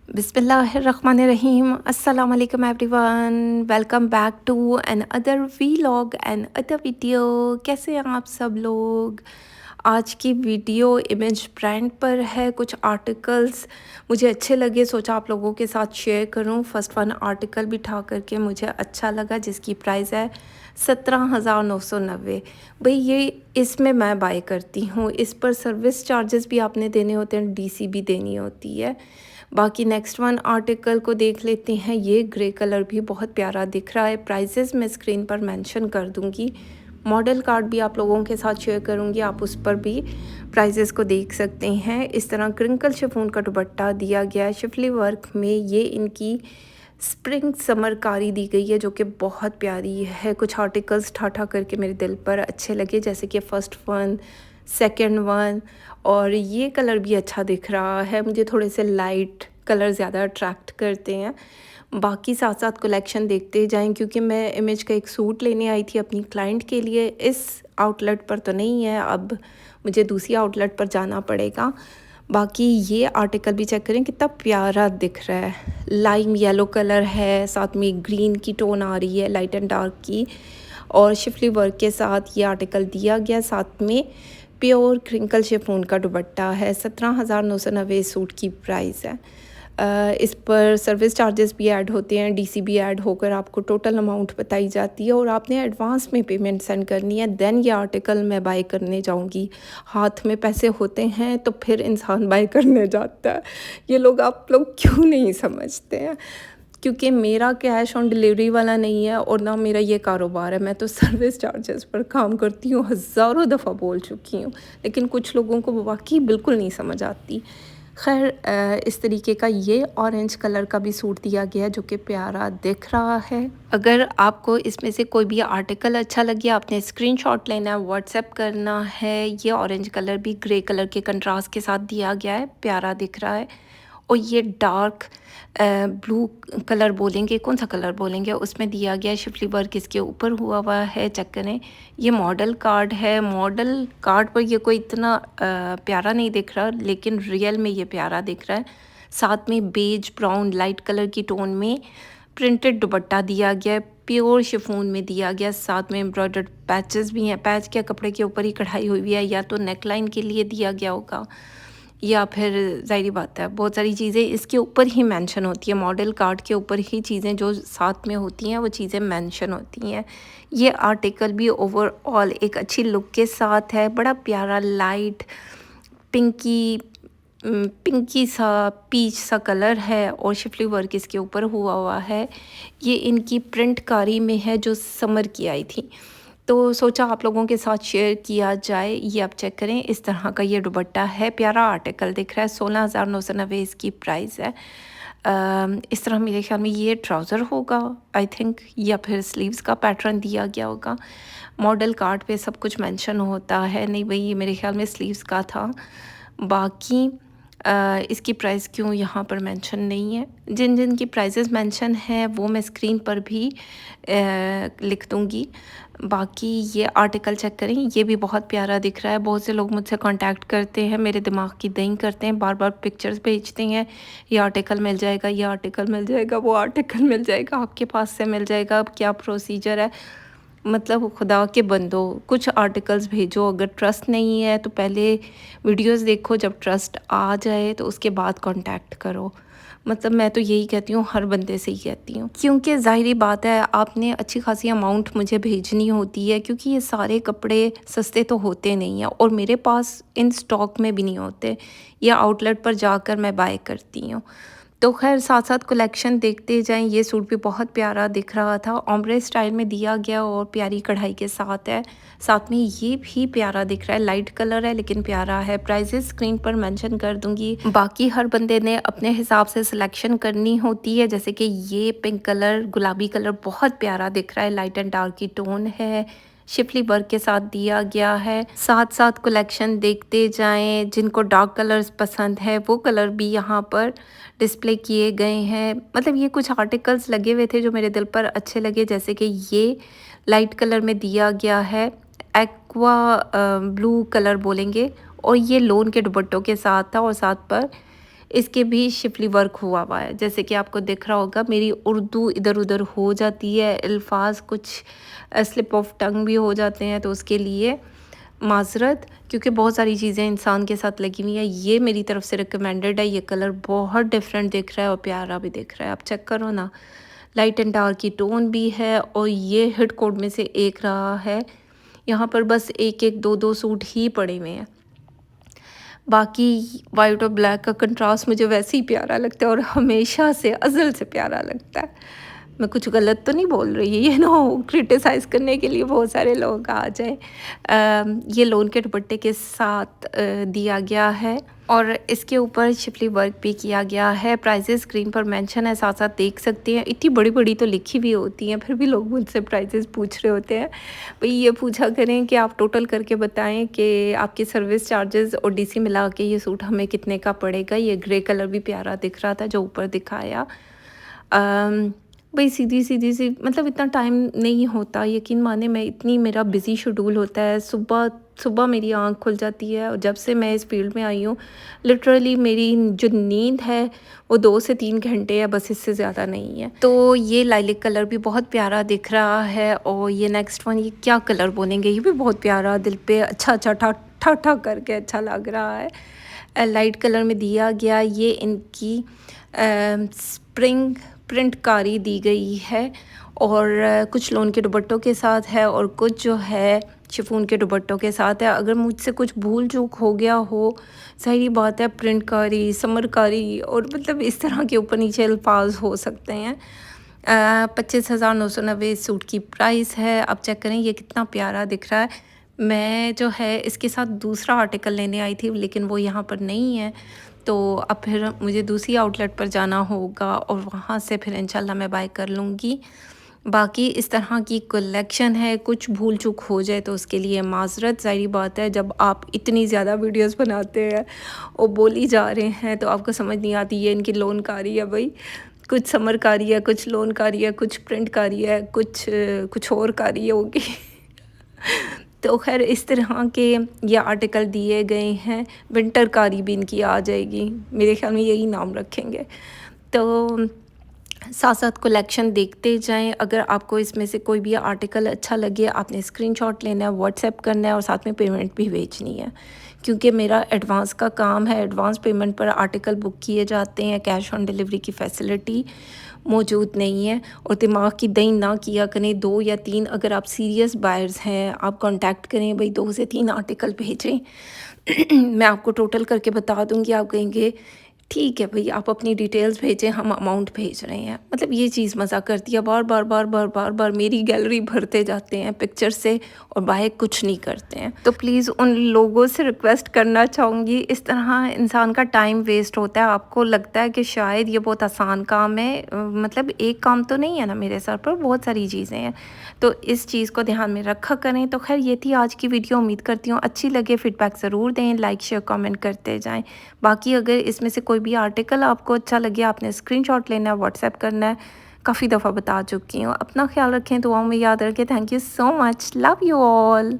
बिस्मिल्लाहिर्रहमानिर्रहीम अस्सलाम वालेकुम everyone. Welcome back to another vlog and other video. कैसे हैं आप सब लोग? आज की वीडियो इमेज ब्रांड पर है। कुछ आर्टिकल्स मुझे अच्छे लगे, सोचा आप लोगों के साथ शेयर करूं। फर्स्ट वन आर्टिकल भी उठा करके मुझे अच्छा लगा, जिसकी प्राइस है 17,990। भाई ये इसमें मैं बाय करती हूँ। इस पर सर्विस चार्जेस भी आपने देने होते हैं, डीसी भी देनी होती है। बाकी नेक्स्ट वन आर्टिकल को देख लेते हैं। ये ग्रे कलर भी बहुत प्यारा दिख रहा है। प्राइसेस मैं स्क्रीन पर मेंशन कर दूंगी। मॉडल कार्ड भी आप लोगों के साथ शेयर करूंगी, आप उस पर भी प्राइसेस को देख सकते हैं। इस तरह क्रिंकल शिफॉन का दुपट्टा दिया गया है शिफली वर्क में। ये इनकी स्प्रिंग समर कारी दी गई है, जो कि बहुत प्यारी है। कुछ आर्टिकल्स ठाठा करके मेरे दिल पर अच्छे लगे, जैसे कि फ़र्स्ट वन, सेकंड वन, और ये कलर भी अच्छा दिख रहा है। मुझे थोड़े से लाइट कलर ज़्यादा अट्रैक्ट करते हैं। बाकी साथ साथ कलेक्शन देखते जाएं, क्योंकि मैं इमेज का एक सूट लेने आई थी अपनी क्लाइंट के लिए। इस आउटलेट पर तो नहीं है, अब मुझे दूसरी आउटलेट पर जाना पड़ेगा। बाकी ये आर्टिकल भी चेक करें, कितना प्यारा दिख रहा है। लाइम येलो कलर है, साथ में ग्रीन की टोन आ रही है, लाइट एंड डार्क की, और शिफली वर्क के साथ ये आर्टिकल दिया गया। साथ में प्योर क्रिंकल शिफॉन का दुपट्टा है। 17,990 सूट की प्राइस है। इस पर सर्विस चार्जेस भी ऐड होते हैं, डीसी भी ऐड होकर आपको टोटल अमाउंट बताई जाती है, और आपने एडवांस में पेमेंट सेंड करनी है। देन ये आर्टिकल मैं बाय करने जाऊंगी। हाथ में पैसे होते हैं तो फिर इंसान बाय करने जाता है। ये लोग आप लोग क्यों नहीं समझते हैं? क्योंकि मेरा कैश ऑन डिलीवरी वाला नहीं है, और ना मेरा ये कारोबार है। मैं तो सर्विस चार्जेस पर काम करती हूँ, हज़ारों दफ़ा बोल चुकी हूँ, लेकिन कुछ लोगों को वाकई बिल्कुल नहीं समझ आती। खैर, इस तरीके का ये ऑरेंज कलर का भी सूट दिया गया है, जो कि प्यारा दिख रहा है। अगर आपको इसमें से कोई भी आर्टिकल अच्छा लगे, आपने स्क्रीनशॉट लेना है, व्हाट्सएप करना है। ये ऑरेंज कलर भी ग्रे कलर के कंट्रास्ट के साथ दिया गया है, प्यारा दिख रहा है। और ये डार्क ब्लू कलर बोलेंगे, कौन सा कलर बोलेंगे, उसमें दिया गया है शिफली वर्क इसके ऊपर हुआ है। चेक करें, ये मॉडल कार्ड है। मॉडल कार्ड पर ये कोई इतना प्यारा नहीं दिख रहा, लेकिन रियल में ये प्यारा दिख रहा है। साथ में बेज ब्राउन लाइट कलर की टोन में प्रिंटेड दुपट्टा दिया गया है, प्योर शिफॉन में दिया गया। साथ में एम्ब्रॉयडर्ड पैचेस भी हैं। पैच क्या, कपड़े के ऊपर ही कढ़ाई हुई है, या तो नेकलाइन के लिए दिया गया होगा, या फिर ज़ाहिर बात है बहुत सारी चीज़ें इसके ऊपर ही मेंशन होती है। मॉडल कार्ड के ऊपर ही चीज़ें जो साथ में होती हैं वो चीज़ें मेंशन होती हैं। ये आर्टिकल भी ओवरऑल एक अच्छी लुक के साथ है। बड़ा प्यारा लाइट पिंकी पिंकी सा पीच सा कलर है, और शिफली वर्क इसके ऊपर हुआ है। ये इनकी प्रिंट कारी में है, जो समर की आई थी, तो सोचा आप लोगों के साथ शेयर किया जाए। ये आप चेक करें, इस तरह का ये दुपट्टा है, प्यारा आर्टिकल दिख रहा है। 16,990 इसकी प्राइस है। इस तरह मेरे ख्याल में ये ट्राउज़र होगा आई थिंक, या फिर स्लीव्स का पैटर्न दिया गया होगा। मॉडल कार्ड पे सब कुछ मेंशन होता है। नहीं भाई, ये मेरे ख्याल में स्लीव्स का था। बाकी इसकी प्राइस क्यों यहाँ पर मेंशन नहीं है। जिन जिन की प्राइसेस मेंशन है वो मैं स्क्रीन पर भी लिख दूँगी। बाकी ये आर्टिकल चेक करें, ये भी बहुत प्यारा दिख रहा है। बहुत से लोग मुझसे कांटेक्ट करते हैं, मेरे दिमाग की दही करते हैं, बार बार पिक्चर्स भेजते हैं, ये आर्टिकल मिल जाएगा, ये आर्टिकल मिल जाएगा, वो आर्टिकल मिल जाएगा, आपके पास से मिल जाएगा। अब क्या प्रोसीजर है? मतलब खुदा के बंदो, कुछ आर्टिकल्स भेजो। अगर ट्रस्ट नहीं है तो पहले वीडियोस देखो, जब ट्रस्ट आ जाए तो उसके बाद कांटेक्ट करो। मतलब मैं तो यही कहती हूँ, हर बंदे से ही कहती हूँ, क्योंकि ज़ाहिरी बात है आपने अच्छी खासी अमाउंट मुझे भेजनी होती है, क्योंकि ये सारे कपड़े सस्ते तो होते नहीं हैं, और मेरे पास इन स्टॉक में भी नहीं होते। ये आउटलेट पर जाकर मैं बाय करती हूँ। तो खैर साथ साथ कलेक्शन देखते जाएं। ये सूट भी बहुत प्यारा दिख रहा था, ओम्ब्रे स्टाइल में दिया गया और प्यारी कढ़ाई के साथ है। साथ में ये भी प्यारा दिख रहा है, लाइट कलर है लेकिन प्यारा है। प्राइसेस स्क्रीन पर मेंशन कर दूंगी। बाकी हर बंदे ने अपने हिसाब से सिलेक्शन करनी होती है। जैसे कि ये पिंक कलर, गुलाबी कलर बहुत प्यारा दिख रहा है, लाइट एंड डार्क की टोन है, शिफली वर्क के साथ दिया गया है। साथ साथ कलेक्शन देखते जाएं। जिनको डार्क कलर्स पसंद है वो कलर भी यहाँ पर डिस्प्ले किए गए हैं। मतलब ये कुछ आर्टिकल्स लगे हुए थे जो मेरे दिल पर अच्छे लगे, जैसे कि ये लाइट कलर में दिया गया है, एक्वा ब्लू कलर बोलेंगे, और ये लोन के दुपट्टों के साथ था, और साथ पर इसके भी शिफली वर्क हुआ हुआ है। जैसे कि आपको दिख रहा होगा मेरी उर्दू इधर उधर हो जाती है, अल्फाज कुछ स्लिप ऑफ टंग भी हो जाते हैं, तो उसके लिए माज़रत, क्योंकि बहुत सारी चीज़ें इंसान के साथ लगी हुई हैं। ये मेरी तरफ से रिकमेंडेड है। ये कलर बहुत डिफरेंट दिख रहा है और प्यारा भी दिख रहा है, आप चेक करो ना। लाइट एंड डार्क की टोन भी है और ये हिट कोड में से एक रहा है। यहाँ पर बस एक एक दो दो सूट ही पड़े हुए हैं। बाकी वाइट और ब्लैक का कंट्रास्ट मुझे वैसे ही प्यारा लगता है और हमेशा से अज़ल से प्यारा लगता है। मैं कुछ गलत तो नहीं बोल रही, ये नो क्रिटिसाइज़ करने के लिए बहुत सारे लोग आ जाएँ। ये लोन के दुपट्टे के साथ दिया गया है और इसके ऊपर शिफली वर्क भी किया गया है। प्राइसेस स्क्रीन पर मेंशन है, साथ साथ देख सकते हैं। इतनी बड़ी बड़ी तो लिखी भी होती हैं, फिर भी लोग मुझसे प्राइसेस पूछ रहे होते हैं। भाई ये पूछा करें कि आप टोटल करके बताएं कि आपके सर्विस चार्जेस और डीसी मिला के ये सूट हमें कितने का पड़ेगा। ये ग्रे कलर भी प्यारा दिख रहा था जो ऊपर दिखाया। भाई सीधी सी मतलब इतना टाइम नहीं होता, यकीन माने। मैं इतनी मेरा बिज़ी शेड्यूल होता है, सुबह सुबह मेरी आँख खुल जाती है और जब से मैं इस फील्ड में आई हूँ लिटरली मेरी जो नींद है वो 2 से 3 घंटे है, बस इससे ज़्यादा नहीं है। तो ये लाइलिक कलर भी बहुत प्यारा दिख रहा है और ये नेक्स्ट वन, ये क्या कलर बोलेंगे, ये भी बहुत प्यारा, दिल पे अच्छा ठा ठा ठा करके अच्छा लग रहा है। लाइट कलर में दिया गया। ये इनकी स्प्रिंग प्रिंटकारी दी गई है और कुछ लोन के दुपट्टों के साथ है और कुछ जो है शिफॉन के दुपट्टों के साथ है। अगर मुझसे कुछ भूल चूक हो गया हो, सही बात है, प्रिंटकारी, समरकारी और मतलब इस तरह के ऊपर नीचे अल्फाज हो सकते हैं। 25,990 इस सूट की प्राइस है। अब चेक करें ये कितना प्यारा दिख रहा है। मैं जो है इसके साथ दूसरा आर्टिकल लेने आई थी लेकिन वो यहाँ पर नहीं है, तो अब फिर मुझे दूसरी आउटलेट पर जाना होगा और वहाँ से फिर इंशाल्लाह मैं बाय कर लूँगी। बाकी इस तरह की कलेक्शन है, कुछ भूल चूक हो जाए तो उसके लिए माज़रत। ज़ाहिर बात है जब आप इतनी ज़्यादा वीडियोस बनाते हैं और बोली जा रहे हैं तो आपको समझ नहीं आती है इनकी लोनकारी है भाई। कुछ समरकारी है, कुछ लोनकारी है, कुछ प्रिंटकारी है, कुछ और कारी होगी। तो खैर इस तरह के ये आर्टिकल दिए गए हैं। विंटर कारी भी इनकी आ जाएगी, मेरे ख्याल में यही नाम रखेंगे। तो साथ साथ कलेक्शन देखते जाएं। अगर आपको इसमें से कोई भी आर्टिकल अच्छा लगे आपने स्क्रीनशॉट लेना है, व्हाट्सएप करना है और साथ में पेमेंट भी भेजनी है, क्योंकि मेरा एडवांस का काम है। एडवांस पेमेंट पर आर्टिकल बुक किए जाते हैं, कैश ऑन डिलीवरी की फैसिलिटी मौजूद नहीं है। और दिमाग की दही ना किया करें, 2 या 3 अगर आप सीरियस बायर्स हैं आप कांटेक्ट करें, भाई 2 से 3 आर्टिकल भेजें। मैं आपको टोटल करके बता दूंगी, आप कहेंगे ठीक है भई आप अपनी डिटेल्स भेजें, हम अमाउंट भेज रहे हैं। मतलब ये चीज़ मज़ा करती है, बार-बार मेरी गैलरी भरते जाते हैं पिक्चर से और बाय कुछ नहीं करते हैं। तो प्लीज़ उन लोगों से रिक्वेस्ट करना चाहूँगी, इस तरह इंसान का टाइम वेस्ट होता है। आपको लगता है कि शायद ये बहुत आसान काम है, मतलब एक काम तो नहीं है ना मेरे सर पर, बहुत सारी चीज़ें हैं। तो इस चीज़ को ध्यान में रखा करें। तो खैर ये थी आज की वीडियो, उम्मीद करती हूँ अच्छी लगे। फीडबैक ज़रूर दें, लाइक शेयर कमेंट करते जाएं। बाकी अगर इसमें से कोई भी आर्टिकल आपको अच्छा लगे आपने स्क्रीनशॉट लेना है, व्हाट्सएप करना है। काफ़ी दफ़ा बता चुकी हूँ। अपना ख्याल रखें, दुआओं में याद रखें। Thank you so much, love you all.